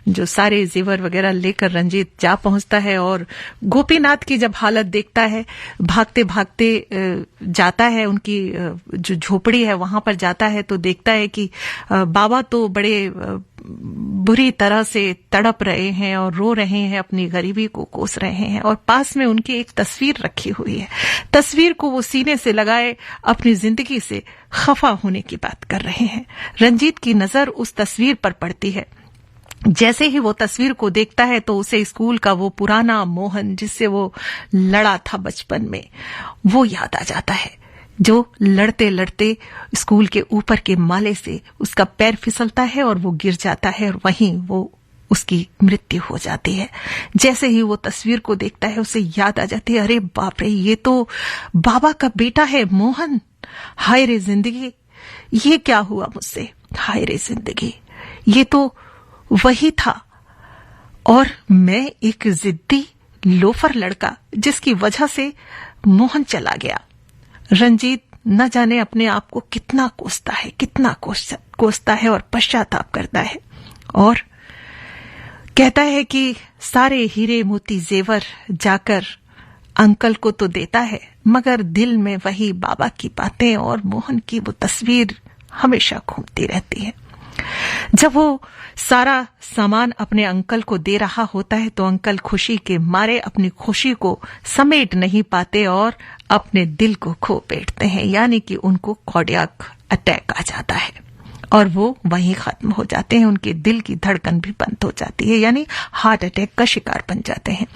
जो सारे जेवर वगैरह लेकर रंजीत जा पहुंचता है और गोपीनाथ की जब हालत देखता है, भागते भागते जाता है उनकी जो झोपड़ी है वहां पर जाता है तो देखता है कि बाबा तो बड़े बुरी तरह से तड़प रहे हैं और रो रहे हैं, अपनी गरीबी को कोस रहे हैं और पास में उनकी एक तस्वीर रखी हुई है। तस्वीर को वो सीने से लगाए अपनी जिंदगी से खफा होने की बात कर रहे हैं। रंजीत की नजर उस तस्वीर पर पड़ती है। जैसे ही वो तस्वीर को देखता है तो उसे स्कूल का वो पुराना मोहन जिससे वो लड़ा था बचपन में वो याद आ जाता है, जो लड़ते लड़ते स्कूल के ऊपर के माले से उसका पैर फिसलता है और वो गिर जाता है और वहीं वो उसकी मृत्यु हो जाती है। जैसे ही वो तस्वीर को देखता है उसे याद आ जाती है, अरे बाप रे, ये तो बाबा का बेटा है मोहन। हाय रे जिंदगी, ये क्या हुआ मुझसे, हाय रे जिंदगी, ये तो वही था और मैं एक जिद्दी लोफर लड़का जिसकी वजह से मोहन चला गया। रंजीत न जाने अपने आप को कितना कोसता है और पश्चाताप करता है और कहता है कि सारे हीरे मोती जेवर जाकर अंकल को तो देता है, मगर दिल में वही बाबा की बातें और मोहन की वो तस्वीर हमेशा घूमती रहती है। जब वो सारा सामान अपने अंकल को दे रहा होता है तो अंकल खुशी के मारे अपनी खुशी को समेट नहीं पाते और अपने दिल को खो बैठते हैं, यानी कि उनको कार्डियक अटैक आ जाता है और वो वहीं खत्म हो जाते हैं। उनके दिल की धड़कन भी बंद हो जाती है, यानी हार्ट अटैक का शिकार बन जाते हैं।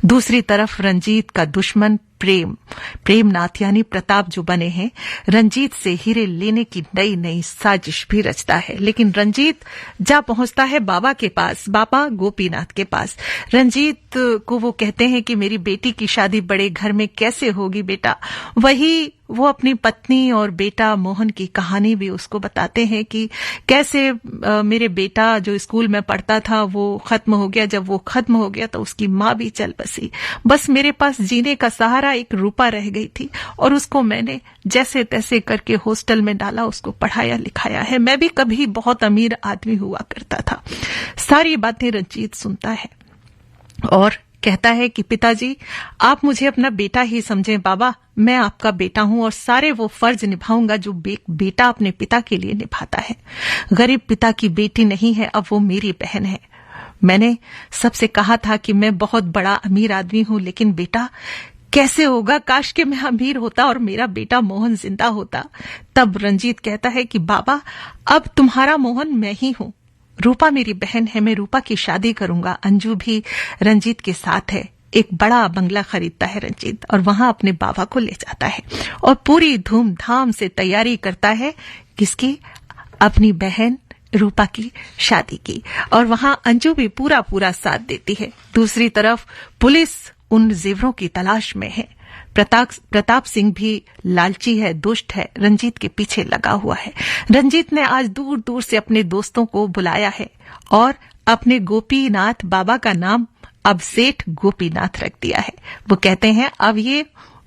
दूसरी तरफ रंजीत का दुश्मन प्रेमनाथ यानी प्रताप जो बने हैं, रंजीत से हीरे लेने की नई नई साजिश भी रचता है। लेकिन रंजीत जा पहुंचता है बाबा के पास, बाबा गोपीनाथ के पास। रंजीत को वो कहते हैं कि मेरी बेटी की शादी बड़े घर में कैसे होगी बेटा। वही वो अपनी पत्नी और बेटा मोहन की कहानी भी उसको बताते हैं कि कैसे मेरे बेटा जो स्कूल में पढ़ता था वो खत्म हो गया। जब वो खत्म हो गया तो उसकी माँ भी चल बसी। बस मेरे पास जीने का सहारा एक रूपा रह गई थी और उसको मैंने जैसे तैसे करके हॉस्टल में डाला, उसको पढ़ाया लिखाया है। मैं भी कभी बहुत अमीर आदमी हुआ करता था। सारी बातें रंजीत सुनता है और कहता है कि पिताजी आप मुझे अपना बेटा ही समझें। बाबा मैं आपका बेटा हूं और सारे वो फर्ज निभाऊंगा जो बेटा अपने पिता के लिए निभाता है। गरीब पिता की बेटी नहीं है, अब वो मेरी बहन है। मैंने सबसे कहा था कि मैं बहुत बड़ा अमीर आदमी हूं, लेकिन बेटा कैसे होगा। काश कि मैं अमीर होता और मेरा बेटा मोहन जिंदा होता। तब रंजीत कहता है कि बाबा अब तुम्हारा मोहन मैं ही हूं। रूपा मेरी बहन है, मैं रूपा की शादी करूंगा। अंजू भी रंजीत के साथ है। एक बड़ा बंगला खरीदता है रंजीत और वहां अपने बाबा को ले जाता है और पूरी धूमधाम से तैयारी करता है किसकी, अपनी बहन रूपा की शादी की। और वहां अंजू भी पूरा साथ देती है। दूसरी तरफ पुलिस उन जेवरों की तलाश में है। प्रताप सिंह भी लालची है, दुष्ट है, रंजीत के पीछे लगा हुआ है। रंजीत ने आज दूर दूर से अपने दोस्तों को बुलाया है और अपने गोपीनाथ बाबा का नाम अब सेठ गोपीनाथ रख दिया है। वो कहते हैं अब ये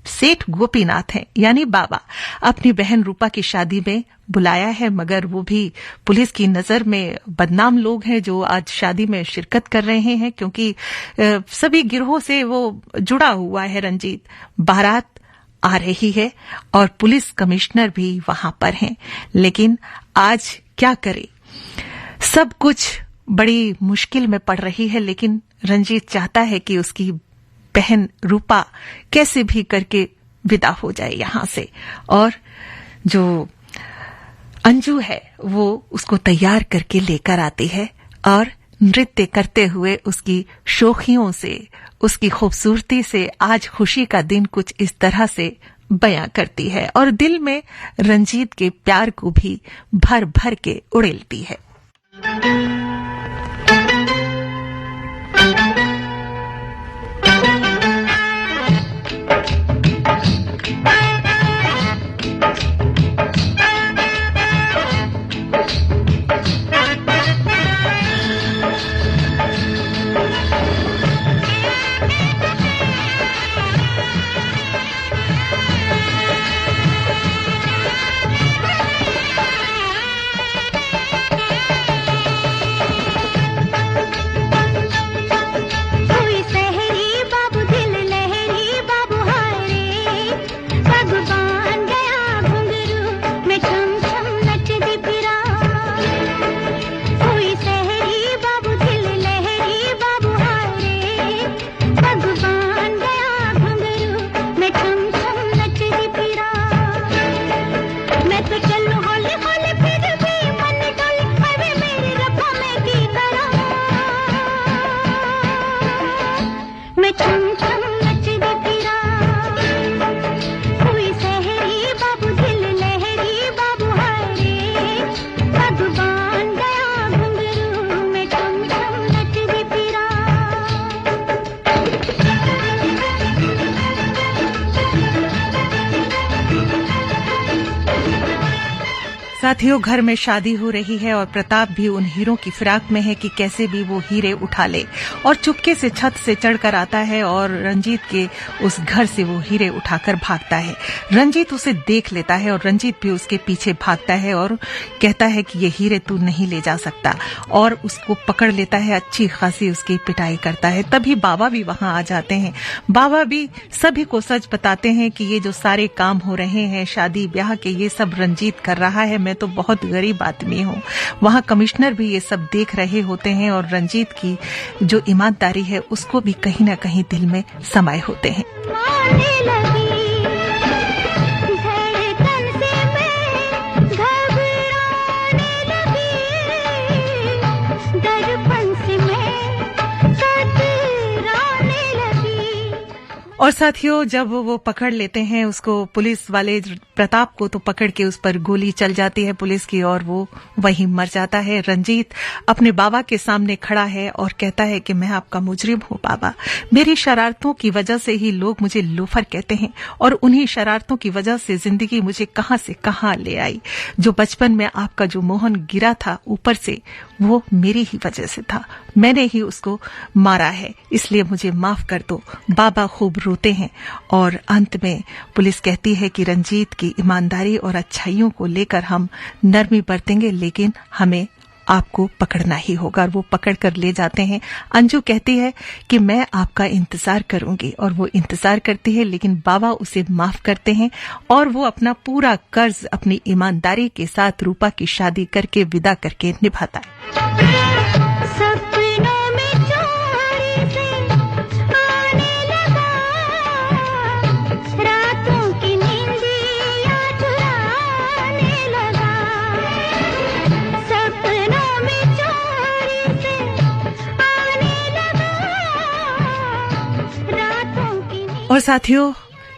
सेठ गोपीनाथ हैं, यानी बाबा। अपनी बहन रूपा की शादी में बुलाया है, मगर वो भी पुलिस की नजर में बदनाम लोग हैं जो आज शादी में शिरकत कर रहे हैं, क्योंकि सभी गिरोह से वो जुड़ा हुआ है रंजीत। बारात आ रही है और पुलिस कमिश्नर भी वहां पर हैं, लेकिन आज क्या करे, सब कुछ बड़ी मुश्किल में पड़ रही है। लेकिन रंजीत चाहता है कि उसकी बहन रूपा कैसे भी करके विदा हो जाए यहां से। और जो अंजू है वो उसको तैयार करके लेकर आती है और नृत्य करते हुए उसकी शोखियों से, उसकी खूबसूरती से आज खुशी का दिन कुछ इस तरह से बयां करती है और दिल में रंजीत के प्यार को भी भर भर के उड़ेलती है। साथियों, घर में शादी हो रही है और प्रताप भी उन हीरों की फिराक में है कि कैसे भी वो हीरे उठा ले और चुपके से छत से चढ़कर आता है और रंजीत के उस घर से वो हीरे उठाकर भागता है। रंजीत उसे देख लेता है और रंजीत भी उसके पीछे भागता है और कहता है कि ये हीरे तू नहीं ले जा सकता और उसको पकड़ लेता है, अच्छी खासी उसकी पिटाई करता है। तभी बाबा भी वहां आ जाते हैं। बाबा भी सभी को सच बताते हैं कि ये जो सारे काम हो रहे हैं शादी ब्याह के, ये सब रंजीत कर रहा है, मैं तो बहुत गरीब आदमी हूँ। वहाँ कमिश्नर भी ये सब देख रहे होते हैं और रंजीत की जो ईमानदारी है उसको भी कहीं ना कहीं दिल में समाये होते हैं। और साथियों, जब वो पकड़ लेते हैं उसको, पुलिस वाले प्रताप को, तो पकड़ के उस पर गोली चल जाती है पुलिस की और वो वहीं मर जाता है। रंजीत अपने बाबा के सामने खड़ा है और कहता है कि मैं आपका मुजरिम हूँ बाबा, मेरी शरारतों की वजह से ही लोग मुझे लोफर कहते हैं और उन्हीं शरारतों की वजह से जिंदगी मुझे कहां से कहां ले आई। जो बचपन में आपका जो मोहन गिरा था ऊपर से, वो मेरी ही वजह से था, मैंने ही उसको मारा है, इसलिए मुझे माफ कर दो। बाबा खूब रोते हैं और अंत में पुलिस कहती है कि रंजीत की ईमानदारी और अच्छाइयों को लेकर हम नरमी बरतेंगे, लेकिन हमें आपको पकड़ना ही होगा। और वो पकड़ कर ले जाते हैं। अंजू कहती है कि मैं आपका इंतजार करूंगी और वो इंतजार करती है, लेकिन बाबा उसे माफ करते हैं और वो अपना पूरा कर्ज अपनी ईमानदारी के साथ रूपा की शादी करके विदा करके निभाता है। और साथियों,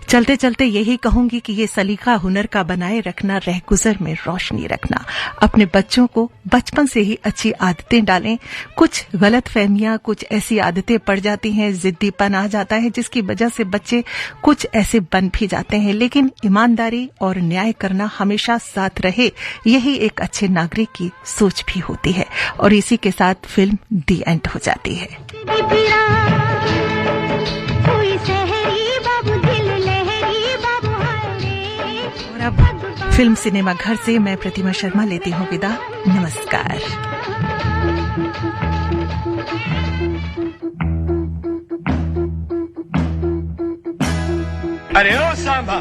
चलते चलते यही कहूंगी कि ये सलीका हुनर का बनाए रखना, रहगुजर में रोशनी रखना। अपने बच्चों को बचपन से ही अच्छी आदतें डालें। कुछ गलतफहमियां, कुछ ऐसी आदतें पड़ जाती हैं, जिद्दीपन आ जाता है जिसकी वजह से बच्चे कुछ ऐसे बन भी जाते हैं, लेकिन ईमानदारी और न्याय करना हमेशा साथ रहे, यही एक अच्छे नागरिक की सोच भी होती है। और इसी के साथ फिल्म दी एंड हो जाती है। अब फिल्म सिनेमा घर से मैं प्रतिमा शर्मा लेती हूँ विदा। नमस्कार। अरे ओ सांबा,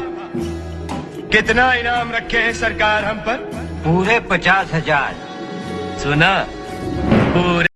कितना इनाम रखे हैं सरकार हम पर? पूरे 50,000। सुना? पूरे